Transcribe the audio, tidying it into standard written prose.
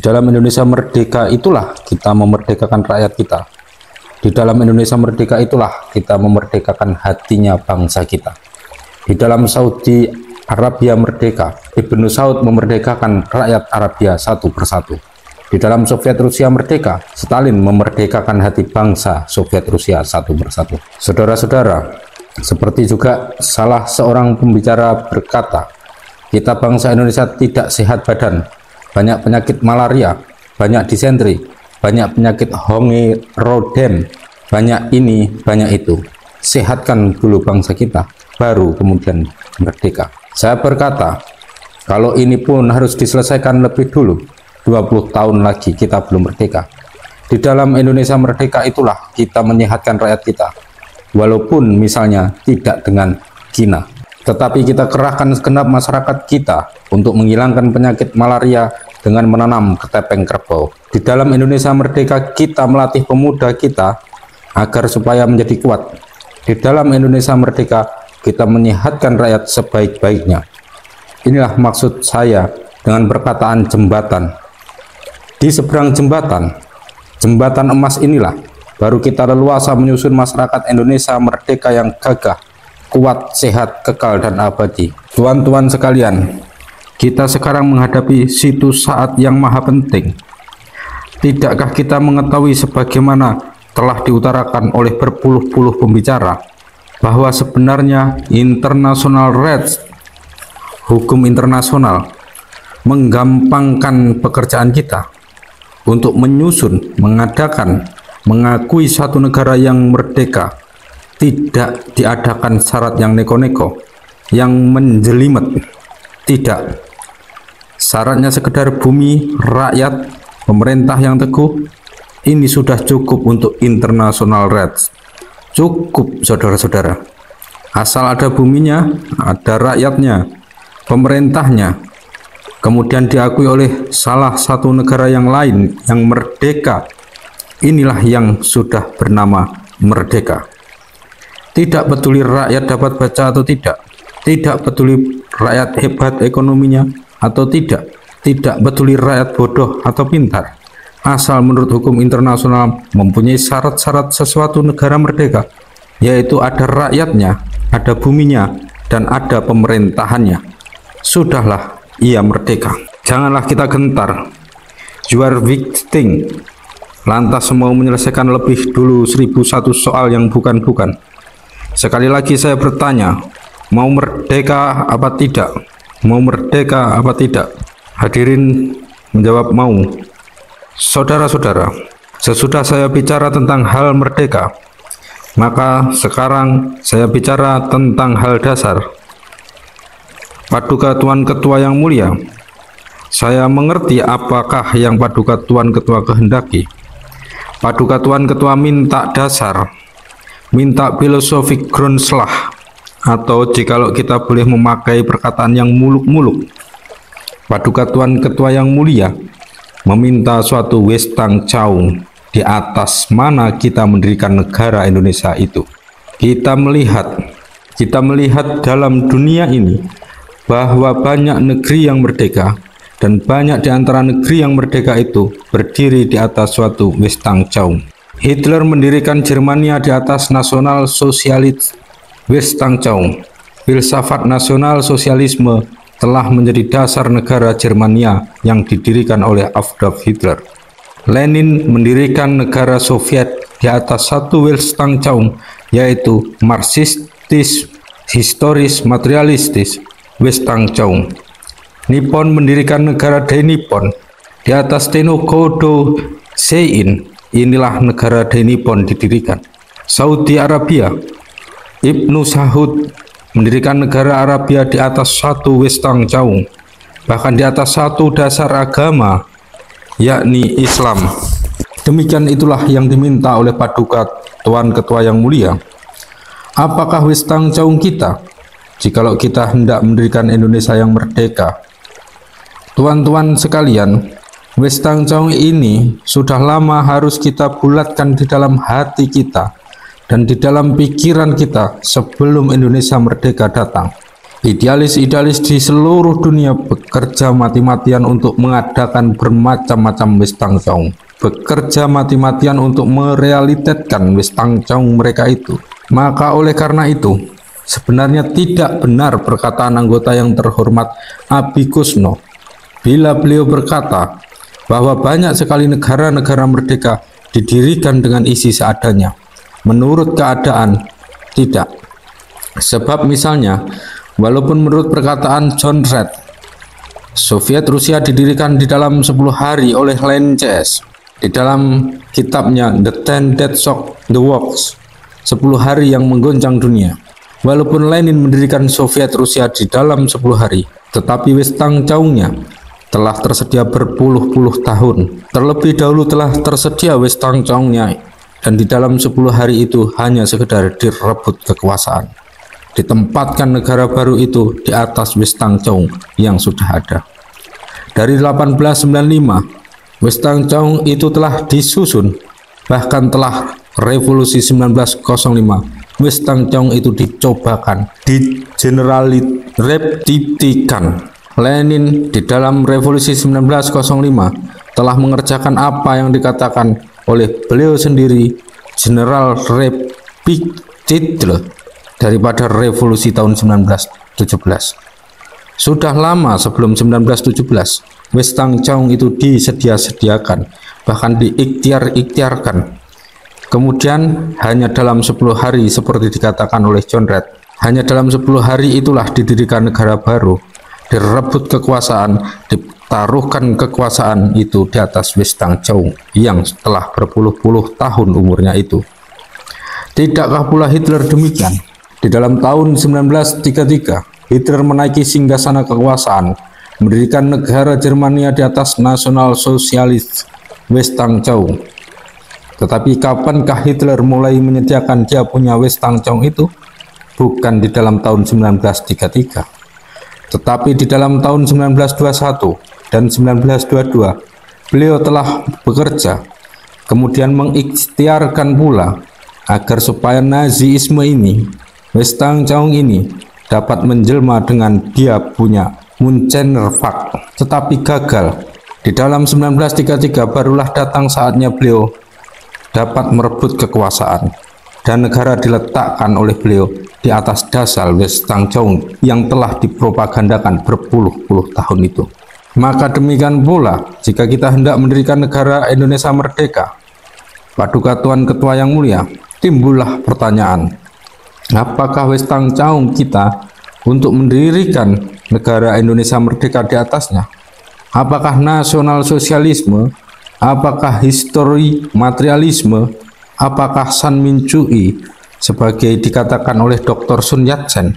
dalam Indonesia merdeka itulah kita memerdekakan rakyat kita. Di dalam Indonesia merdeka itulah kita memerdekakan hatinya bangsa kita. Di dalam Saudi Arabia merdeka, Ibnu Saud memerdekakan rakyat Arabia satu persatu. Di dalam Soviet Rusia merdeka, Stalin memerdekakan hati bangsa Soviet Rusia satu persatu. Saudara-saudara, seperti juga salah seorang pembicara berkata, kita bangsa Indonesia tidak sehat badan, banyak penyakit malaria, banyak disentri, banyak penyakit hongi rodem, banyak ini, banyak itu. Sehatkan dulu bangsa kita, baru kemudian merdeka. Saya berkata, kalau ini pun harus diselesaikan lebih dulu, 20 tahun lagi kita belum merdeka. Di dalam Indonesia merdeka itulah kita menyehatkan rakyat kita, walaupun misalnya tidak dengan kina. Tetapi kita kerahkan segenap masyarakat kita untuk menghilangkan penyakit malaria dengan menanam ketepeng kerbau. Di dalam Indonesia merdeka kita melatih pemuda kita agar supaya menjadi kuat. Di dalam Indonesia merdeka kita menyehatkan rakyat sebaik-baiknya. Inilah maksud saya dengan perkataan jembatan. Di seberang jembatan, jembatan emas inilah baru kita leluasa menyusun masyarakat Indonesia merdeka yang gagah, kuat, sehat, kekal, dan abadi. Tuan-tuan sekalian, kita sekarang menghadapi situ saat yang maha penting. Tidakkah kita mengetahui sebagaimana telah diutarakan oleh berpuluh-puluh pembicara bahwa sebenarnya international rights, hukum internasional, menggampangkan pekerjaan kita untuk menyusun, mengadakan, mengakui satu negara yang merdeka. Tidak diadakan syarat yang neko-neko, yang menjelimet. Tidak. Syaratnya sekedar bumi, rakyat, pemerintah yang teguh. Ini sudah cukup untuk international rights. Cukup, saudara-saudara. Asal ada buminya, ada rakyatnya, pemerintahnya, kemudian diakui oleh salah satu negara yang lain yang merdeka. Inilah yang sudah bernama merdeka. Tidak peduli rakyat dapat baca atau tidak, tidak peduli rakyat hebat ekonominya atau tidak, tidak peduli rakyat bodoh atau pintar. Asal menurut hukum internasional mempunyai syarat-syarat sesuatu negara merdeka, yaitu ada rakyatnya, ada buminya, dan ada pemerintahannya. Sudahlah, ia merdeka. Janganlah kita gentar. You are victim. Lantas mau menyelesaikan lebih dulu 1001 soal yang bukan-bukan. Sekali lagi saya bertanya, mau merdeka apa tidak? Mau merdeka apa tidak? Hadirin menjawab mau. Saudara-saudara, sesudah saya bicara tentang hal merdeka, maka sekarang saya bicara tentang hal dasar. Paduka Tuan Ketua yang mulia, saya mengerti apakah yang Paduka Tuan Ketua kehendaki. Paduka Tuan Ketua minta dasar, minta filosofi Grundslag, atau jikalau kita boleh memakai perkataan yang muluk-muluk, Paduka Tuan Ketua yang mulia meminta suatu Westangchaung di atas mana kita mendirikan negara Indonesia itu. Kita melihat dalam dunia ini bahwa banyak negeri yang merdeka, dan banyak di antara negeri yang merdeka itu berdiri di atas suatu Westangchaung. Hitler mendirikan Jermania di atas nasional sosialis Westangchaung. Filsafat nasional sosialisme telah menjadi dasar negara Jermania yang didirikan oleh Adolf Hitler. Lenin mendirikan negara Soviet di atas satu Westangchaung, yaitu Marxistis, historis, materialistis Westangchaung. Nippon mendirikan negara Dainippon di atas Tennokodo Sein. Inilah negara Dainippon didirikan. Saudi Arabia, Ibnu Saud mendirikan negara Arabia di atas satu Westangchaung, bahkan di atas satu dasar agama, yakni Islam. Demikian itulah yang diminta oleh Paduka Tuan Ketua yang mulia. Apakah Westangchaung kita jikalau kita hendak mendirikan Indonesia yang merdeka? Tuan-tuan sekalian, Westangchaung ini sudah lama harus kita bulatkan di dalam hati kita dan di dalam pikiran kita sebelum Indonesia merdeka datang. Idealis-idealis di seluruh dunia bekerja mati-matian untuk mengadakan bermacam-macam wis tangcaung, bekerja mati-matian untuk merealitatkan wis tangcaung mereka itu. Maka oleh karena itu, sebenarnya tidak benar perkataan anggota yang terhormat Abi Kusno bila beliau berkata bahwa banyak sekali negara-negara merdeka didirikan dengan isi seadanya. Menurut keadaan, tidak. Sebab misalnya, walaupun menurut perkataan John Red, Soviet Rusia didirikan di dalam 10 hari oleh Lenin CS. Di dalam kitabnya The 10 That Shocked the World, 10 hari yang menggoncang dunia. Walaupun Lenin mendirikan Soviet Rusia di dalam 10 hari, tetapi wis tangcaungnya telah tersedia berpuluh-puluh tahun. Terlebih dahulu telah tersedia wis tangcaungnya, dan di dalam 10 hari itu hanya sekedar direbut kekuasaan. Ditempatkan negara baru itu di atas wis tangcaung yang sudah ada. Dari 1895, wis tangcaung itu telah disusun, bahkan telah revolusi 1905, wis tangcaung itu dicobakan, digeneralisasikan. Lenin di dalam revolusi 1905 telah mengerjakan apa yang dikatakan oleh beliau sendiri General Repetitle daripada revolusi tahun 1917. Sudah lama sebelum 1917, wis tangcaung itu disedia-sediakan, bahkan diikhtiar-ikhtiarkan. Kemudian hanya dalam 10 hari seperti dikatakan oleh John Red, hanya dalam 10 hari itulah didirikan negara baru, direbut kekuasaan, ditaruhkan kekuasaan itu di atas wis tangcaung yang telah berpuluh-puluh tahun umurnya itu. Tidakkah pula Hitler demikian? Di dalam tahun 1933, Hitler menaiki singgasana kekuasaan, mendirikan negara Jermania di atas nasional sosialis wis tangcaung. Tetapi kapankah Hitler mulai menyediakan dia punya wis tangcaung itu? Bukan di dalam tahun 1933, tetapi di dalam tahun 1921 dan 1922, beliau telah bekerja, kemudian mengikhtiarkan pula agar supaya Nazisme ini, wis tangcaung ini, dapat menjelma dengan dia punya Münchener Pakt. Tetapi gagal. Di dalam 1933 barulah datang saatnya beliau dapat merebut kekuasaan, dan negara diletakkan oleh beliau di atas dasar wis tangcaung yang telah dipropagandakan berpuluh-puluh tahun itu. Maka demikian pula jika kita hendak mendirikan negara Indonesia merdeka, Paduka Tuan Ketua yang mulia, timbullah pertanyaan, apakah wis tangcaung kita untuk mendirikan negara Indonesia merdeka di atasnya? Apakah nasional sosialisme? Apakah histori materialisme? Apakah San Min Cui sebagai dikatakan oleh Dr. Sun Yat-sen?